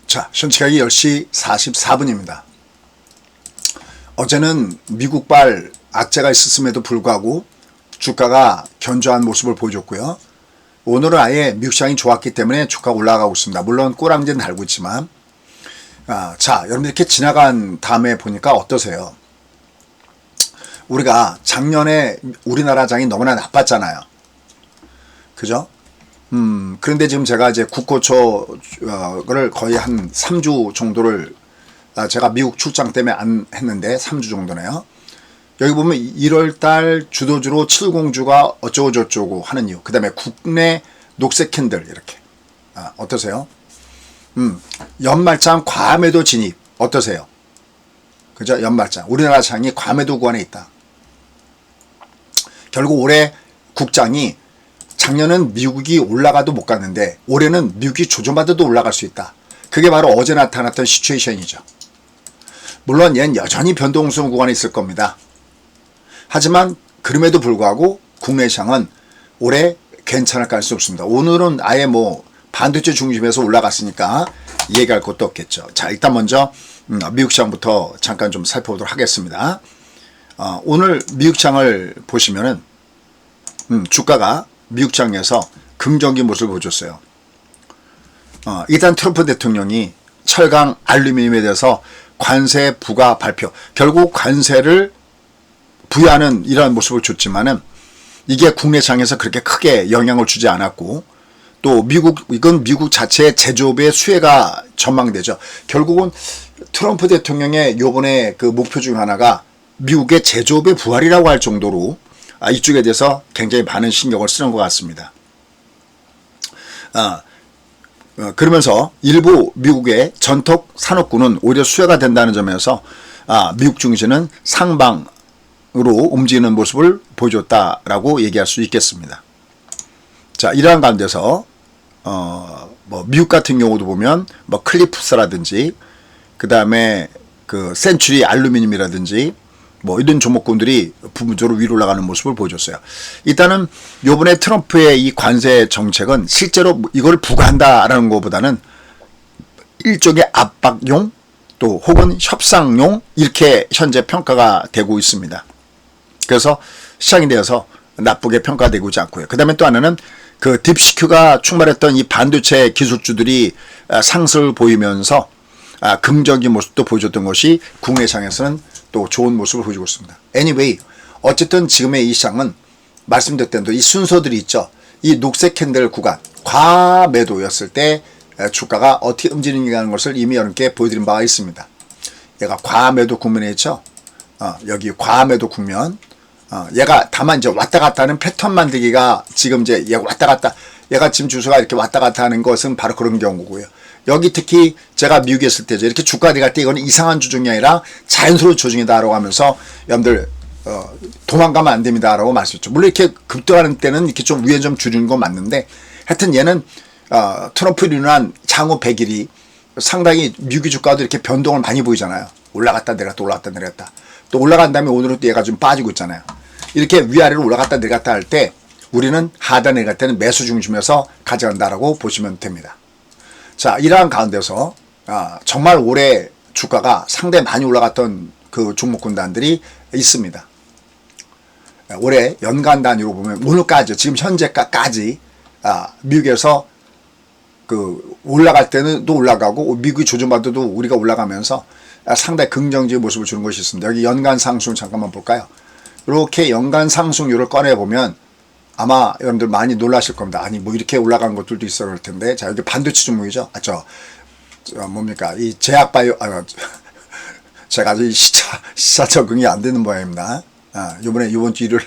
자, 현시각이 10시 44분입니다. 어제는 미국발 악재가 있었음에도 불구하고 주가가 견조한 모습을 보여줬고요. 오늘은 아예 미국 시장이 좋았기 때문에 주가가 올라가고 있습니다. 물론 꼬랑지는 달고 있지만 자, 여러분 이렇게 지나간 다음에 보니까 어떠세요? 우리가 작년에 우리나라 장이 너무나 나빴잖아요. 그죠? 그런데 지금 제가 이제 국고초를 거의 한 3주 정도를 제가 미국 출장 때문에 안 했는데 3주 정도네요. 여기 보면 1월달 주도주로 70주가 어쩌고 저쩌고 하는 이유. 그 다음에 국내 녹색 캔들 이렇게. 어떠세요? 연말장 과매도 진입 어떠세요? 그죠? 연말장. 우리나라 장이 과매도 구간에 있다. 결국 올해 국장이 작년은 미국이 올라가도 못 갔는데 올해는 미국이 조정받아도 올라갈 수 있다. 그게 바로 어제 나타났던 시츄에이션이죠. 물론 얘는 여전히 변동성 구간에 있을 겁니다. 하지만 그럼에도 불구하고 국내 시장은 올해 괜찮을 가능성이 없습니다. 오늘은 아예 뭐 반도체 중심에서 올라갔으니까 얘기할 것도 없겠죠. 자, 일단 먼저 미국 시장부터 잠깐 좀 살펴보도록 하겠습니다. 오늘 미국 시장을 보시면은 주가가 미국 시장에서 긍정적인 모습을 보여줬어요. 일단 트럼프 대통령이 철강 알루미늄에 대해서 관세 부과 발표, 결국 관세를 부여하는 이러한 모습을 줬지만은 이게 국내 시장에서 그렇게 크게 영향을 주지 않았고 또 이건 미국 자체의 제조업의 수혜가 전망되죠. 결국은 트럼프 대통령의 요번에 그 목표 중 하나가 미국의 제조업의 부활이라고 할 정도로 이쪽에 대해서 굉장히 많은 신경을 쓰는 것 같습니다. 그러면서 일부 미국의 전통 산업군은 오히려 수혜가 된다는 점에서 미국 증시는 상방으로 움직이는 모습을 보여줬다라고 얘기할 수 있겠습니다. 자, 이러한 가운데서 뭐 미국 같은 경우도 보면 뭐 클리프스라든지 그 다음에 그 센츄리 알루미늄이라든지 뭐 이런 종목군들이 부분적으로 위로 올라가는 모습을 보여줬어요. 일단은 요번에 트럼프의 이 관세 정책은 실제로 이걸 부과한다라는 것보다는 일종의 압박용 또 혹은 협상용 이렇게 현재 평가가 되고 있습니다. 그래서 시장에 대해서 나쁘게 평가되고 있지 않고요. 그 다음에 또 하나는 그 딥시큐가 충만했던 이 반도체 기술주들이 상승을 보이면서 긍정적인 모습도 보여줬던 것이 국내 시장에서는 또 좋은 모습을 보여주고 있습니다. Anyway, 어쨌든 지금의 이 시장은 말씀드렸던 대로 이 순서들이 있죠. 이 녹색 캔들 구간, 과매도였을 때 주가가 어떻게 움직이는 것을 이미 여러분께 보여드린 바가 있습니다. 얘가 과매도 국면에 있죠. 여기 과매도 국면. 얘가 다만 이제 왔다 갔다 하는 패턴 만들기가 지금 이제 얘가 왔다 갔다, 얘가 지금 주소가 이렇게 왔다 갔다 하는 것은 바로 그런 경우고요. 여기 특히 제가 미국에 있을 때죠. 이렇게 주가 들어갈 때 이거는 이상한 조정이 아니라 자연스러운 조정이다라고 하면서 여러분들 도망가면 안 됩니다라고 말씀했죠. 물론 이렇게 급등하는 때는 이렇게 좀 위에 좀 줄이는 건 맞는데 하여튼 얘는 트럼프로 인한 향후 100일이 상당히 미국의 주가도 이렇게 변동을 많이 보이잖아요. 올라갔다 내렸다 올라갔다 내렸다. 또 올라간 다음에 오늘은 또 얘가 좀 빠지고 있잖아요. 이렇게 위아래로 올라갔다 내렸다 할 때 우리는 하단 내려갈 때는 매수 중심에서 가져간다라고 보시면 됩니다. 자, 이러한 가운데서 정말 올해 주가가 상당히 많이 올라갔던 그 종목군단들이 있습니다. 올해 연간 단위로 보면 오늘까지 지금 현재까지 미국에서 그 올라갈 때는 또 올라가고 미국이 조정받아도 우리가 올라가면서 상당히 긍정적인 모습을 주는 것이 있습니다. 여기 연간 상승 잠깐만 볼까요? 이렇게 연간 상승률을 꺼내보면 아마 여러분들 많이 놀라실 겁니다. 아니 뭐 이렇게 올라간 것들도 있어 그럴 텐데. 자, 여기 반도체 종목이죠. 뭡니까 이 제약바이오 제가 아직 시차 적응이 안 되는 모양입니다. 이번 주 일요일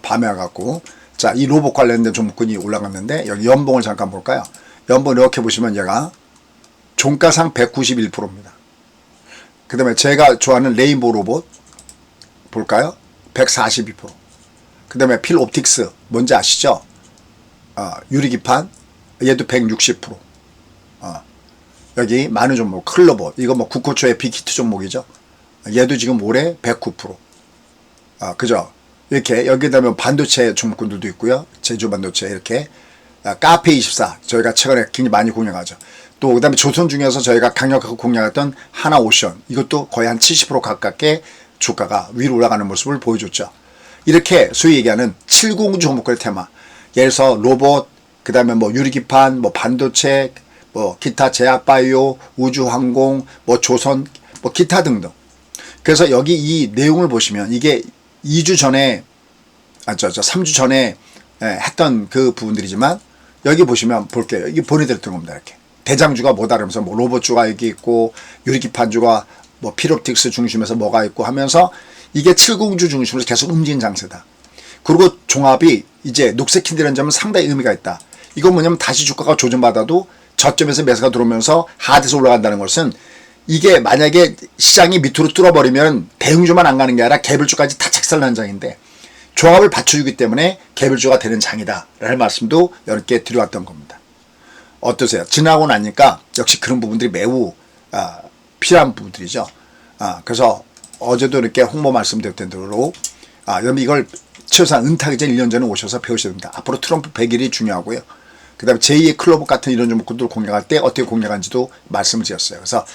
밤에 와갖고 자, 이 로봇 관련된 종목군이 올라갔는데 여기 연봉을 잠깐 볼까요? 연봉 이렇게 보시면 얘가 종가상 191%입니다. 그 다음에 제가 좋아하는 레인보우 로봇 볼까요? 142%. 그 다음에 필옵틱스 뭔지 아시죠? 유리기판 얘도 160%. 여기 많은 종목 클로버 이거 뭐 국고초의 빅히트 종목이죠. 얘도 지금 올해 109%. 그죠? 이렇게 여기다 보면 반도체 종목군들도 있고요. 제조 반도체 이렇게 카페24 저희가 최근에 굉장히 많이 공략하죠. 또 그다음에 조선 중에서 저희가 강력하게 공략했던 하나오션 이것도 거의 한 70% 가깝게 주가가 위로 올라가는 모습을 보여줬죠. 이렇게 소위 얘기하는 7공주 종목의 테마, 예를 들어서 로봇, 그다음에 뭐 유리기판, 뭐 반도체, 뭐 기타 제약바이오, 우주항공, 뭐 조선, 뭐 기타 등등. 그래서 여기 이 내용을 보시면 이게 2주 전에 3주 전에 했던 그 부분들이지만 여기 보시면 볼게요. 이게 보내드렸던 겁니다. 이렇게 대장주가 뭐다 그러면서 뭐 로봇주가 여기 있고 유리기판주가 뭐 피롭틱스 중심에서 뭐가 있고 하면서 이게 7공주 중심으로 계속 움직인 장세다. 그리고 종합이 이제 녹색힌다는 점은 상당히 의미가 있다. 이건 뭐냐면 다시 주가가 조정받아도 저점에서 매수가 들어오면서 하드에서 올라간다는 것은 이게 만약에 시장이 밑으로 뚫어버리면 대형주만 안 가는 게 아니라 개별주까지 다 착살난 장인데 종합을 받쳐주기 때문에 개별주가 되는 장이다 라는 말씀도 여러분께 드려왔던 겁니다. 어떠세요? 지나고 나니까 역시 그런 부분들이 매우 필요한 부분들이죠. 그래서 어제도 이렇게 홍보 말씀드렸던 대로 여러분 이걸 최소한 은퇴하기 전 1년 전에 오셔서 배우셔야 됩니다. 앞으로 트럼프 100일이 중요하고요. 그 다음에 제2의 클로버 같은 이런 종목들을 공략할 때 어떻게 공략하는지도 말씀을 드렸어요. 그래서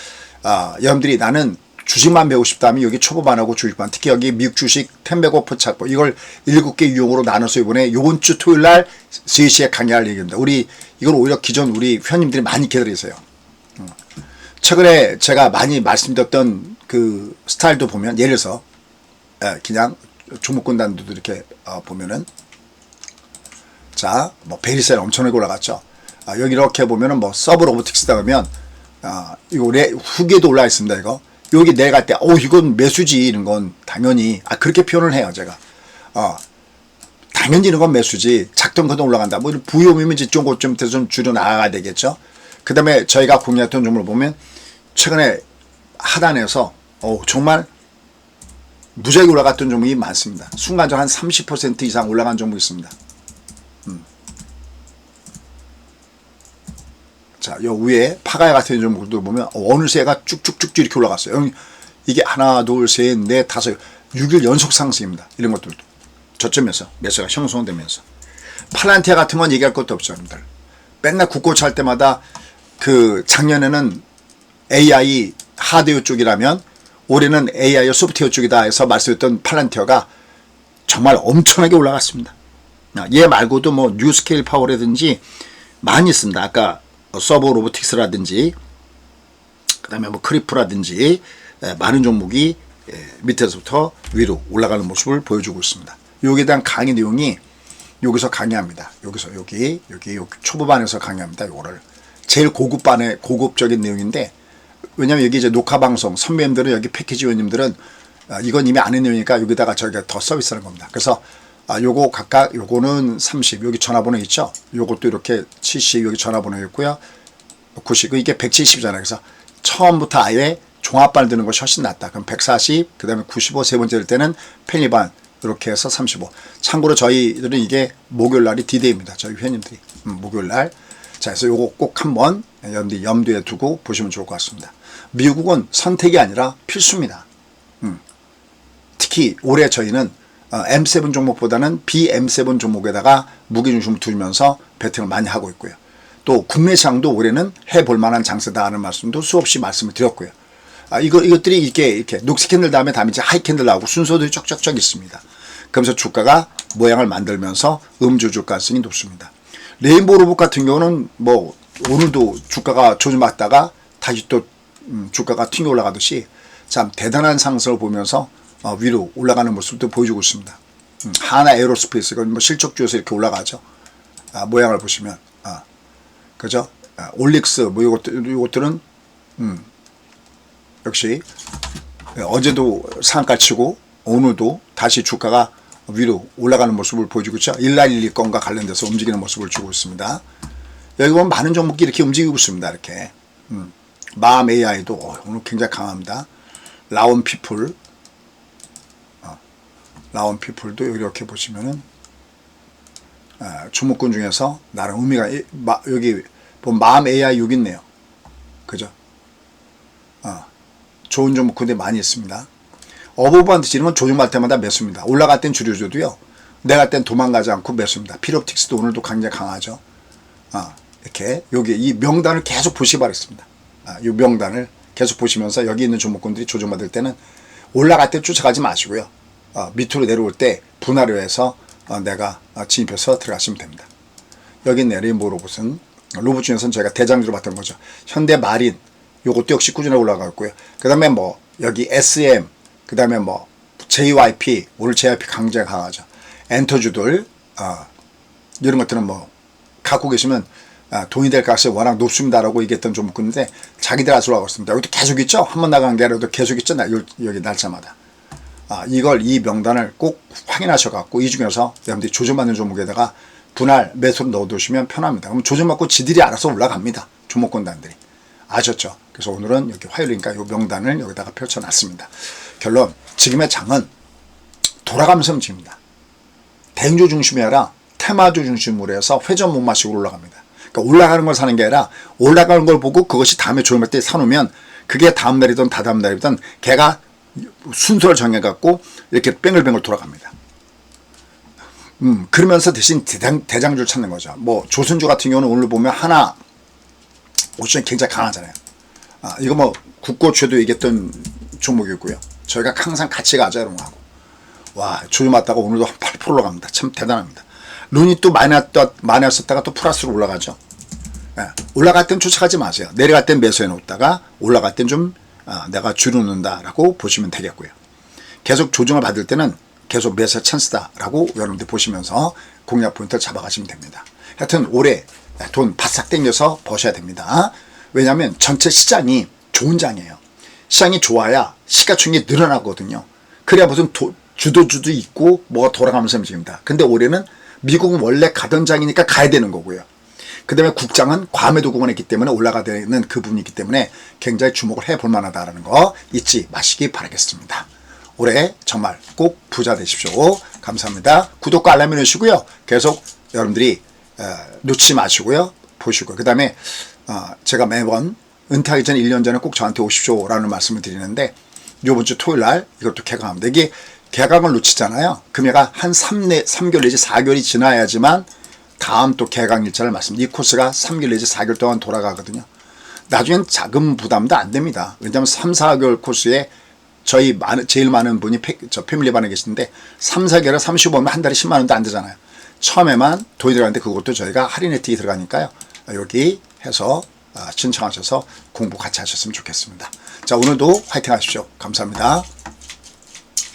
여러분들이 나는 주식만 배우고 싶다면 여기 초보반하고 주식반, 특히 여기 미국 주식 10배고프 찾고 이걸 7개 유형으로 나눠서 이번 주 토요일 날 3시에 강의할 얘기입니다. 이걸 오히려 기존 우리 회원님들이 많이 기다리세요. 최근에 제가 많이 말씀드렸던 그 스타일도 보면 예를 들어서 그냥 종목군단도 이렇게 보면은 자, 뭐 베리셀 엄청나게 올라갔죠. 여기 이렇게 보면은 뭐 서브 로보틱스다 그러면 이거 후기에도 올라와 있습니다. 이거 여기 내려갈 때 이건 매수지 이런 건 당연히 그렇게 표현을 해요. 제가 당연히 이런 건 매수지 작던 것도 올라간다. 뭐 부위험이면 이제 좀 줄여 나가야 되겠죠. 그 다음에 저희가 공략했던 종목을 보면 최근에 하단에서 정말 무지하게 올라갔던 종목이 많습니다. 순간적으로 한 30% 이상 올라간 종목이 있습니다. 자, 요 위에 파가야 같은 종목들 보면 어느새가 쭉쭉쭉 이렇게 올라갔어요. 이게 하나, 둘, 셋, 넷, 다섯, 6일 연속 상승입니다. 이런 것들도 저점에서 매수가 형성되면서 팔란티아 같은 건 얘기할 것도 없죠, 여러분들. 맨날 국고차 할 때마다 그 작년에는 AI 하드웨어 쪽이라면 올해는 AI 소프트웨어 쪽이다 해서 말씀드렸던 팔란티어가 정말 엄청나게 올라갔습니다. 얘 말고도 뭐 뉴스케일 파워라든지 많이 있습니다. 아까 서버 로보틱스라든지 그 다음에 뭐 크리프라든지 많은 종목이 밑에서부터 위로 올라가는 모습을 보여주고 있습니다. 여기에 대한 강의 내용이 여기서 강의합니다. 여기 초보반에서 강의합니다. 이거를 제일 고급적인 내용인데, 왜냐면 여기 이제 녹화방송 선배님들은 여기 패키지 회원님들은 이건 이미 아는 내용이니까 여기다가 저희가 더 서비스하는 겁니다. 그래서 요거 각각 요거는 30 여기 전화번호 있죠. 요것도 이렇게 70 여기 전화번호 있고요. 90 이게 170이잖아요. 그래서 처음부터 아예 종합반 드는 것이 훨씬 낫다. 그럼 140 그다음에 95 세 번째 될 때는 편의반 이렇게 해서 35. 참고로 저희들은 이게 목요일 날이 D-Day입니다. 저희 회원님들이 목요일 날. 자, 그래서 요거 꼭 한번 염두에 두고 보시면 좋을 것 같습니다. 미국은 선택이 아니라 필수입니다. 특히 올해 저희는 M7 종목보다는 BM7 종목에다가 무게중심을 두면서 배팅을 많이 하고 있고요. 또 국내 시장도 올해는 해볼 만한 장세다 하는 말씀도 수없이 말씀을 드렸고요. 이것들이 이렇게 녹색 캔들 다음에 이제 하이 캔들 나오고 순서도 쫙쫙쫙 있습니다. 그러면서 주가가 모양을 만들면서 음주줄 가능성이 높습니다. 레인보우 로봇 같은 경우는 뭐 오늘도 주가가 조정받다가 다시 또 주가가 튕겨 올라가듯이 참 대단한 상승을 보면서 위로 올라가는 모습도 보여주고 있습니다. 하나 에어로스페이스 이건 뭐 실적주에서 이렇게 올라가죠. 모양을 보시면 그죠? 올릭스 뭐 요것들은 역시 어제도 상한가 치고 오늘도 다시 주가가 위로 올라가는 모습을 보여주고 있죠. 1912 건과 관련돼서 움직이는 모습을 주고 있습니다. 여기 보면 많은 종목이 이렇게 움직이고 있습니다. 이렇게 마음 AI도 오늘 굉장히 강합니다. 라온피플도 이렇게 보시면은 종목군 중에서 나름 의미가 여기 보면 마음 AI 여기 있네요. 그죠? 좋은 종목군데 많이 있습니다. 어버반드시 이런 건 조정받을 때마다 매수입니다. 올라갈 땐 줄여줘도요. 내갈 땐 도망가지 않고 매수입니다. 피롭틱스도 오늘도 굉장히 강하죠. 이렇게 여기 이 명단을 계속 보시기 바랍니다. 이 명단을 계속 보시면서 여기 있는 종목군들이 조정받을 때는 올라갈 때 쫓아가지 마시고요. 밑으로 내려올 때 분할을 해서 내가 진입해서 들어가시면 됩니다. 여기 내린 모로봇은 로봇 중에서는 제가 대장주로 봤던 거죠. 현대마린 요것도 역시 꾸준히 올라가고요. 그 다음에 뭐 여기 SM, 그 다음에 뭐 JYP, 오늘 JYP 강제 강하죠. 엔터주들 이런 것들은 뭐 갖고 계시면 돈이 될 가능성이 워낙 높습니다라고 얘기했던 종목인데 자기들 아주 올라가고 있습니다. 여기도 계속 있죠. 한 번 나간 게 아니라도 계속 있죠. 여기 날짜마다. 이 명단을 꼭 확인하셔갖고 이 중에서 여러분들이 조정받는 종목에다가 분할 매수로 넣어두시면 편합니다. 그럼 조정받고 지들이 알아서 올라갑니다. 종목권단들이. 아셨죠? 그래서 오늘은 여기 화요일이니까 이 명단을 여기다가 펼쳐놨습니다. 결론, 지금의 장은 돌아가면서 움직입니다. 대형주 중심이 아니라 테마주 중심으로 해서 회전 못 마시고 올라갑니다. 그러니까 올라가는 걸 사는 게 아니라 올라가는 걸 보고 그것이 다음에 조정할 때 사놓으면 그게 다음 날이든 다다음 날이든 걔가 순서를 정해갖고 이렇게 뱅글뱅글 돌아갑니다. 그러면서 대신 대장주를 찾는 거죠. 뭐 조선주 같은 경우는 오늘 보면 하나 옵션이 굉장히 강하잖아요. 이거 뭐 국고초에도 얘기했던 종목이고요. 저희가 항상 같이 가자 이런 거 하고. 와, 조정 맞다가 오늘도 한 8% 올라갑니다. 참 대단합니다. 룬이 또 많이 왔었다가 또 플러스로 올라가죠. 올라갈 땐 쫓아가지 마세요. 내려갈 땐 매수해 놓다가 올라갈 땐 좀 내가 줄여놓는다라고 보시면 되겠고요. 계속 조정을 받을 때는 계속 매수 찬스다라고 여러분들 보시면서 공략 포인트를 잡아가시면 됩니다. 하여튼 올해 돈 바싹 땡겨서 버셔야 됩니다. 왜냐하면 전체 시장이 좋은 장이에요. 시장이 좋아야 시가총액이 늘어나거든요. 그래야 무슨 주도주도 있고 뭐가 돌아가면서 움직입니다. 근데 올해는 미국은 원래 가던 장이니까 가야 되는 거고요. 그 다음에 국장은 과매도 구간했기 때문에 올라가야 되는 그 부분이 있기 때문에 굉장히 주목을 해볼 만하다는 거 잊지 마시기 바라겠습니다. 올해 정말 꼭 부자 되십시오. 감사합니다. 구독과 알람 해주시고요. 계속 여러분들이 놓치지 마시고요. 보시고 그 다음에 제가 매번 은퇴하기 전 1년 전에 꼭 저한테 오십시오라는 말씀을 드리는데 이번 주 토요일 날 이것도 개강합니다. 이게 개강을 놓치잖아요. 그럼 얘가 한 3개월 내지 4개월이 지나야지만 다음 또 개강 일자를 말씀드립니다. 이 코스가 3개월 내지 4개월 동안 돌아가거든요. 나중엔 자금 부담도 안 됩니다. 왜냐하면 3, 4개월 코스에 저희 제일 많은 분이 패밀리 반에 계시는데 3, 4개월에 35면 한 달에 10만 원도 안 되잖아요. 처음에만 돈이 들어가는데 그것도 저희가 할인 혜택이 들어가니까요. 여기 해서 신청하셔서 공부 같이 하셨으면 좋겠습니다. 자, 오늘도 화이팅 하십시오. 감사합니다.